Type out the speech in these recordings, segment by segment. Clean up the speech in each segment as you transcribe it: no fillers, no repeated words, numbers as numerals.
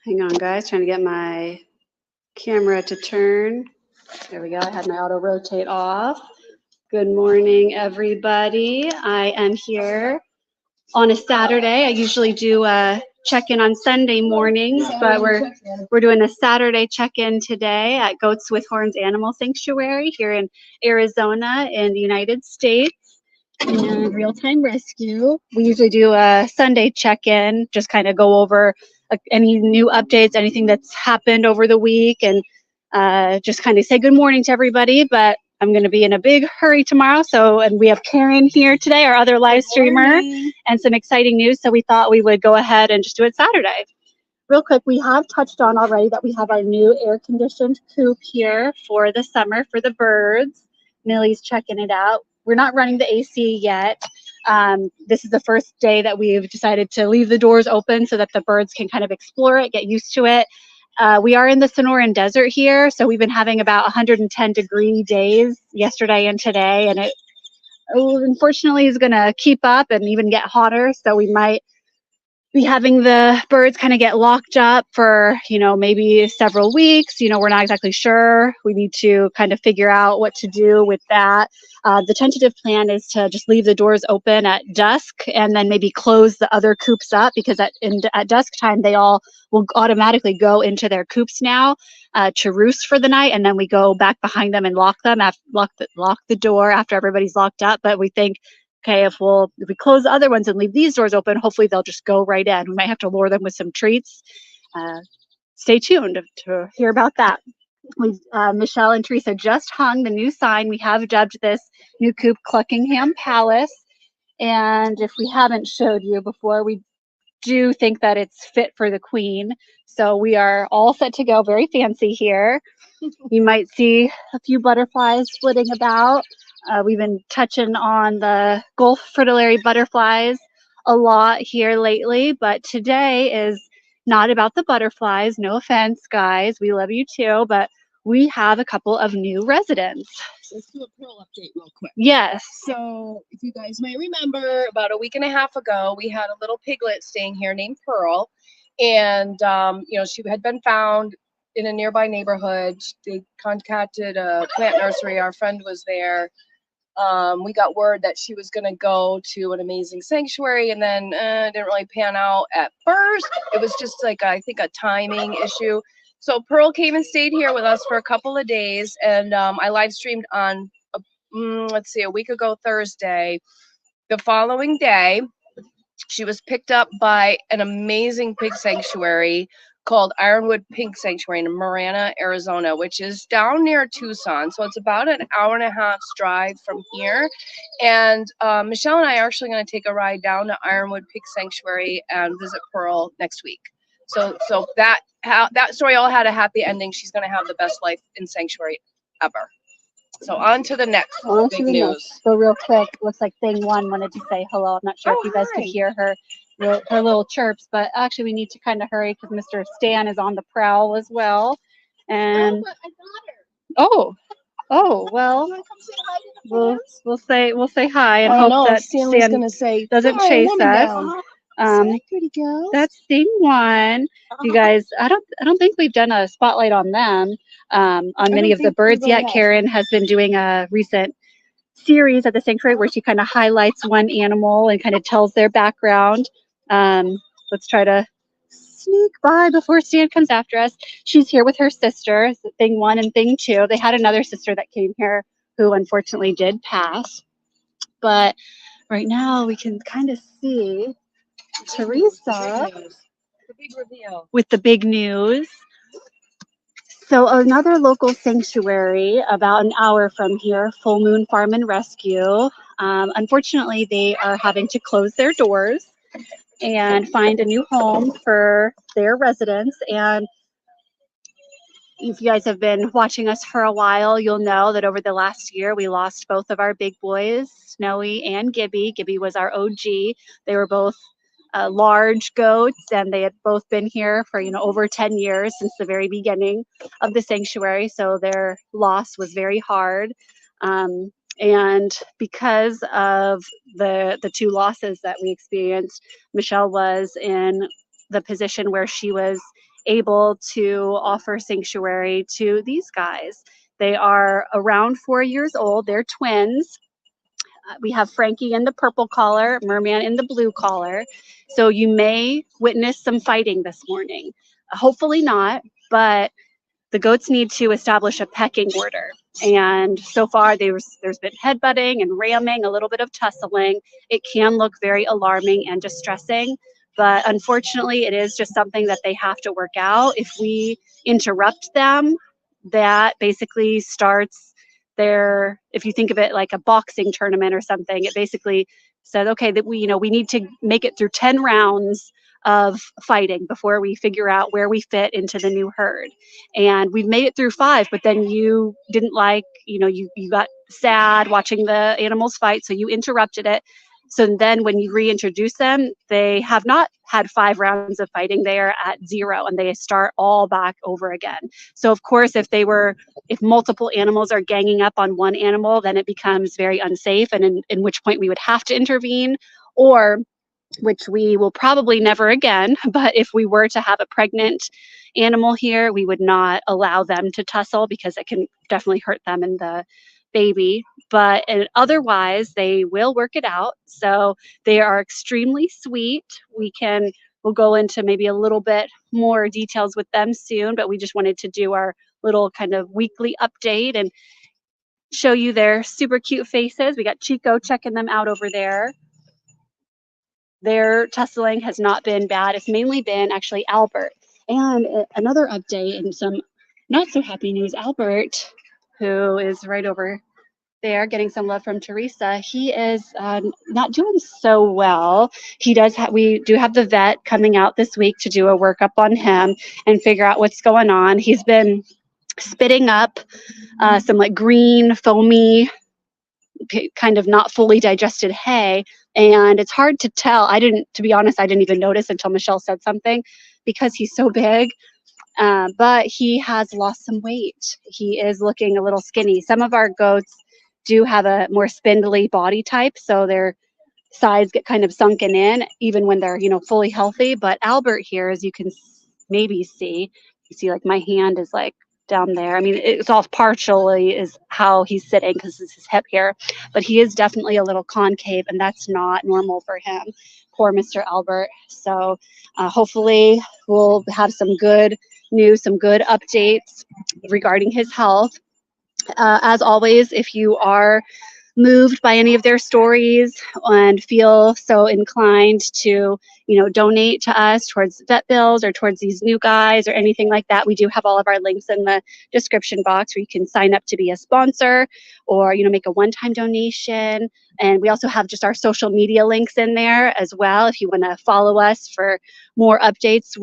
Hang on, guys. Trying to get my camera to turn. There we go. I had my auto rotate off. Good morning, everybody. I am here on a Saturday. I usually do a check-in on Sunday mornings, but we're doing a Saturday check-in today at Goats with Horns Animal Sanctuary here in Arizona in the United States. And real-time rescue. We usually do a Sunday check-in, just kind of go over any new updates, anything that's happened over the week, and just kind of say good morning to everybody. But I'm going to be in a big hurry tomorrow. And we have Karen here today, our other live streamer, and some exciting news. So we thought we would go ahead and just do it Saturday. Real quick, we have touched on already that we have our new air-conditioned coop here for the summer for the birds. Millie's checking it out. We're not running the AC yet. This is the first day that we've decided to leave the doors open so that the birds can kind of explore it, get used to it. We are in the Sonoran Desert here, so we've been having about 110-degree days yesterday and today, and it unfortunately is going to keep up and even get hotter, so we might be having the birds kind of get locked up for, maybe several weeks. We're not exactly sure. We need to kind of figure out what to do with that. The tentative plan is to just leave the doors open at dusk and then maybe close the other coops up, because at dusk time, they all will automatically go into their coops now to roost for the night. And then we go back behind them and lock the door after everybody's locked up. But we think, okay, if we close the other ones and leave these doors open, hopefully they'll just go right in. We might have to lure them with some treats. Stay tuned to hear about that. Michelle and Teresa just hung the new sign. We have dubbed this new coop Cluckingham Palace. And if we haven't showed you before, we do think that it's fit for the queen. So we are all set to go. Very fancy here. You might see a few butterflies flitting about. We've been touching on the Gulf fritillary butterflies a lot here lately, but today is not about the butterflies. No offense, guys. We love you too, but we have a couple of new residents. Let's do a Pearl update real quick. Yes. So if you guys might remember, about a week and a half ago, we had a little piglet staying here named Pearl. And, she had been found in a nearby neighborhood. They contacted a plant nursery. Our friend was there. We got word that she was going to go to an amazing sanctuary, and then it didn't really pan out at first. It was just like, I think, a timing issue. So Pearl came and stayed here with us for a couple of days, and I live streamed on, a week ago Thursday. The following day, she was picked up by an amazing pig sanctuary called Ironwood Pig Sanctuary in Marana, Arizona, which is down near Tucson. So it's about an hour and a half's drive from here. And Michelle and I are actually going to take a ride down to Ironwood Pig Sanctuary and visit Pearl next week. So that story all had a happy ending. She's going to have the best life in sanctuary ever. So on to the next big news. So real quick, looks like Thing One wanted to say hello. I'm not sure if you guys could hear her little chirps, but actually we need to kind of hurry because Mr. Stan is on the prowl as well. And well, we'll say hi and hope that Stan doesn't chase us. That's Thing One. You guys, I don't think we've done a spotlight on them on many of the birds yet. Karen has been doing a recent series at the sanctuary where she kind of highlights one animal and kind of tells their background. Let's try to sneak by before Stan comes after us. She's here with her sister, Thing One and Thing Two. They had another sister that came here who unfortunately did pass. But right now we can kind of see Teresa with the big news. So another local sanctuary about an hour from here, Full Moon Farm and Rescue. Unfortunately, they are having to close their doors and find a new home for their residents. And if you guys have been watching us for a while, you'll know that over the last year, we lost both of our big boys, Snowy and Gibby. Gibby was our OG. They were both large goats, and they had both been here for over 10 years since the very beginning of the sanctuary. So their loss was very hard. And because of the two losses that we experienced, Michelle was in the position where she was able to offer sanctuary to these guys. They are around 4 years old. They're twins. We have Frankie in the purple collar, Merman in the blue collar. So you may witness some fighting this morning. Hopefully not, but the goats need to establish a pecking order. And so far, there's been headbutting and ramming, a little bit of tussling. It can look very alarming and distressing, but unfortunately, it is just something that they have to work out. If we interrupt them, that basically starts their, if you think of it like a boxing tournament or something, it basically said, okay, that we need to make it through 10 rounds of fighting before we figure out where we fit into the new herd. And we've made it through 5, but then you didn't like, you got sad watching the animals fight, so you interrupted it. So then when you reintroduce them, they have not had 5 rounds of fighting. They are at 0 and they start all back over again. So of course, if multiple animals are ganging up on one animal, then it becomes very unsafe, and in which point we would have to intervene, or which we will probably never again. But if we were to have a pregnant animal here, we would not allow them to tussle because it can definitely hurt them and the baby. But otherwise, they will work it out. So they are extremely sweet. We'll go into maybe a little bit more details with them soon, but we just wanted to do our little kind of weekly update and show you their super cute faces. We got Chico checking them out over there. Their tussling has not been bad. It's mainly been actually Albert. And another update and some not so happy news, Albert, who is right over there getting some love from Teresa, he is not doing so well. We do have the vet coming out this week to do a workup on him and figure out what's going on. He's been spitting up some like green, foamy, kind of not fully digested hay, and it's hard to tell. To be honest, I didn't even notice until Michelle said something because he's so big. But he has lost some weight. He is looking a little skinny. Some of our goats do have a more spindly body type, so their sides get kind of sunken in even when they're fully healthy. But Albert here, as you can maybe see, you see like my hand is like down there. I mean, it's all partially is how he's sitting because it's his hip here, but he is definitely a little concave, and that's not normal for him. Poor Mr. Albert. So hopefully we'll have some good news, some good updates regarding his health. As always, if you are moved by any of their stories and feel so inclined to, donate to us towards vet bills or towards these new guys or anything like that, we do have all of our links in the description box where you can sign up to be a sponsor or, make a one-time donation. And we also have just our social media links in there as well if you want to follow us for more updates.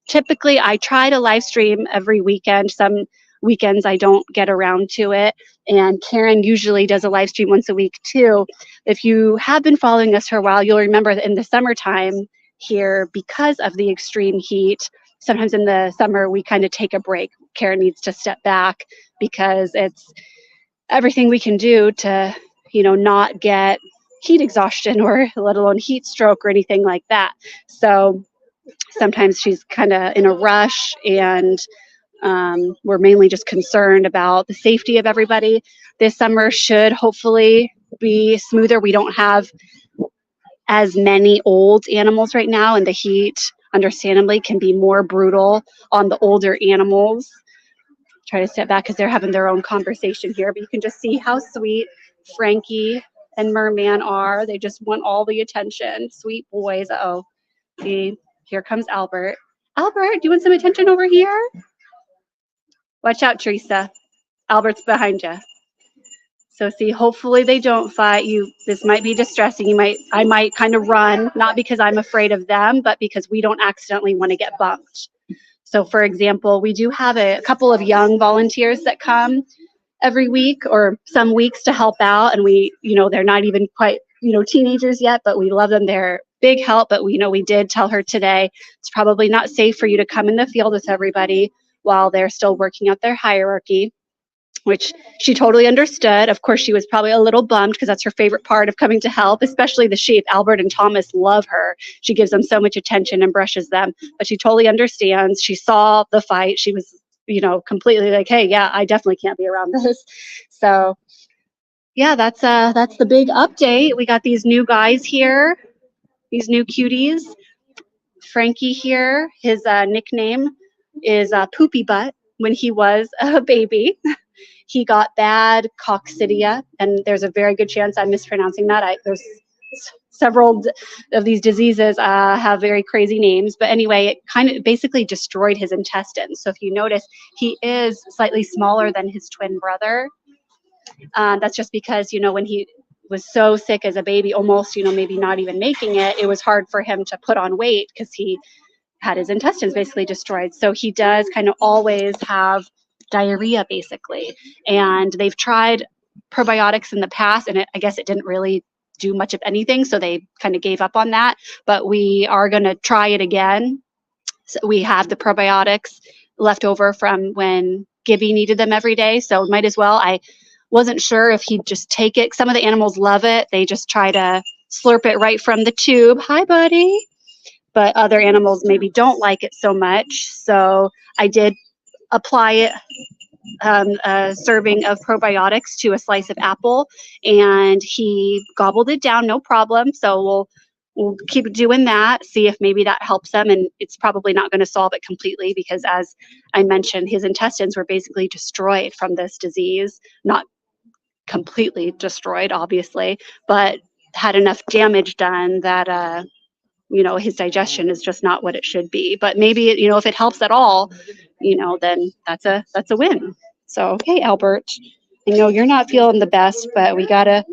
Typically, I try to live stream every weekend. Some weekends I don't get around to it. And Karen usually does a live stream once a week too. If you have been following us for a while, you'll remember that in the summertime here, because of the extreme heat, sometimes in the summer we kind of take a break. Karen needs to step back because it's everything we can do to, not get heat exhaustion or let alone heat stroke or anything like that. So sometimes she's kind of in a rush, and we're mainly just concerned about the safety of everybody. This summer should hopefully be smoother. We don't have as many old animals right now, and the heat, understandably, can be more brutal on the older animals. Try to step back because they're having their own conversation here, but you can just see how sweet Frankie and Merman are. They just want all the attention. Sweet boys. Uh-oh. See, here comes Albert. Albert, do you want some attention over here? Watch out, Teresa. Albert's behind you. So see, hopefully they don't fight you. This might be distressing. I might kind of run, not because I'm afraid of them, but because we don't accidentally want to get bumped. So for example, we do have a couple of young volunteers that come every week or some weeks to help out. And they're not even quite, teenagers yet, but we love them. They're big help. But we did tell her today, it's probably not safe for you to come in the field with everybody while they're still working out their hierarchy. which she totally understood. Of course, she was probably a little bummed because that's her favorite part of coming to help, especially the sheep. Albert and Thomas love her. She gives them so much attention and brushes them, but she totally understands. She saw the fight. She was, completely like, hey, yeah, I definitely can't be around this. So yeah, that's the big update. We got these new guys here, these new cuties. Frankie here, his nickname is Poopy Butt. When he was a baby, he got bad coccidia, and there's a very good chance I'm mispronouncing that. There's several of these diseases have very crazy names, but anyway, it kind of basically destroyed his intestines. So if you notice, he is slightly smaller than his twin brother. That's just because, when he was so sick as a baby, almost, maybe not even making it, it was hard for him to put on weight because he had his intestines basically destroyed. So he does kind of always have diarrhea, basically. And they've tried probiotics in the past, and I guess it didn't really do much of anything. So they kind of gave up on that. But we are going to try it again. So we have the probiotics left over from when Gibby needed them every day. So might as well. I wasn't sure if he'd just take it. Some of the animals love it. They just try to slurp it right from the tube. Hi, buddy. But other animals maybe don't like it so much. So I did apply it, a serving of probiotics to a slice of apple, and he gobbled it down, no problem. So we'll keep doing that, see if maybe that helps him. And it's probably not going to solve it completely because, as I mentioned, his intestines were basically destroyed from this disease. Not completely destroyed, obviously, but had enough damage done that his digestion is just not what it should be. But maybe, if it helps at all, then that's a win. So, hey, Albert, I know you're not feeling the best, but we gotta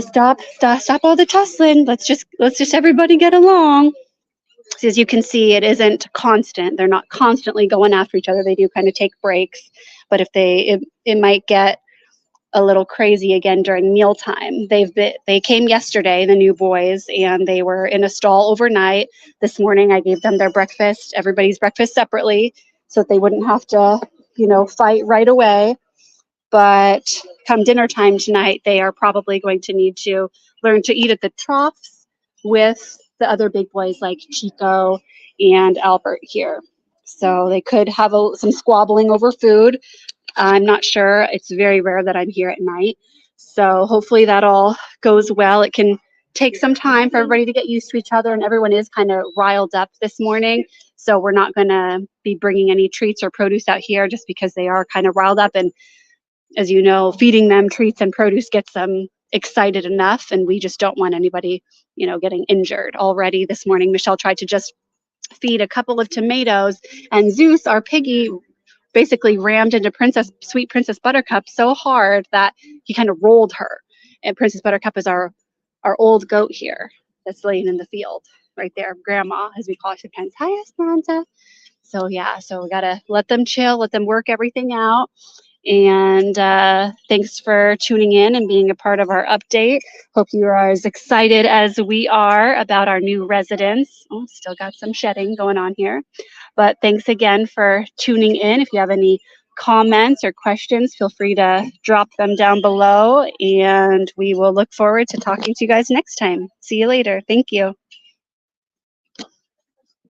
stop all the tussling. Let's just everybody get along. As you can see, it isn't constant. They're not constantly going after each other. They do kind of take breaks, but if it might get a little crazy again during mealtime. They came yesterday, the new boys, and they were in a stall overnight. This morning I gave them their breakfast, everybody's breakfast separately, so that they wouldn't have to, fight right away. But come dinner time tonight, they are probably going to need to learn to eat at the troughs with the other big boys like Chico and Albert here. So they could have some squabbling over food. I'm not sure. It's very rare that I'm here at night. So hopefully that all goes well. It can take some time for everybody to get used to each other, and everyone is kind of riled up this morning. So we're not going to be bringing any treats or produce out here just because they are kind of riled up. And as you know, feeding them treats and produce gets them excited enough, and we just don't want anybody, getting injured. Already this morning, Michelle tried to just feed a couple of tomatoes, and Zeus, our piggy, basically rammed into Sweet Princess Buttercup so hard that he kind of rolled her. And Princess Buttercup is our old goat here that's laying in the field right there, Grandma, as we call her sometimes. Hi, Esperanza. So yeah, so we gotta let them chill, let them work everything out. And thanks for tuning in and being a part of our update. Hope you are as excited as we are about our new residents. Oh, still got some shedding going on here. But thanks again for tuning in. If you have any comments or questions, feel free to drop them down below. And we will look forward to talking to you guys next time. See you later. Thank you.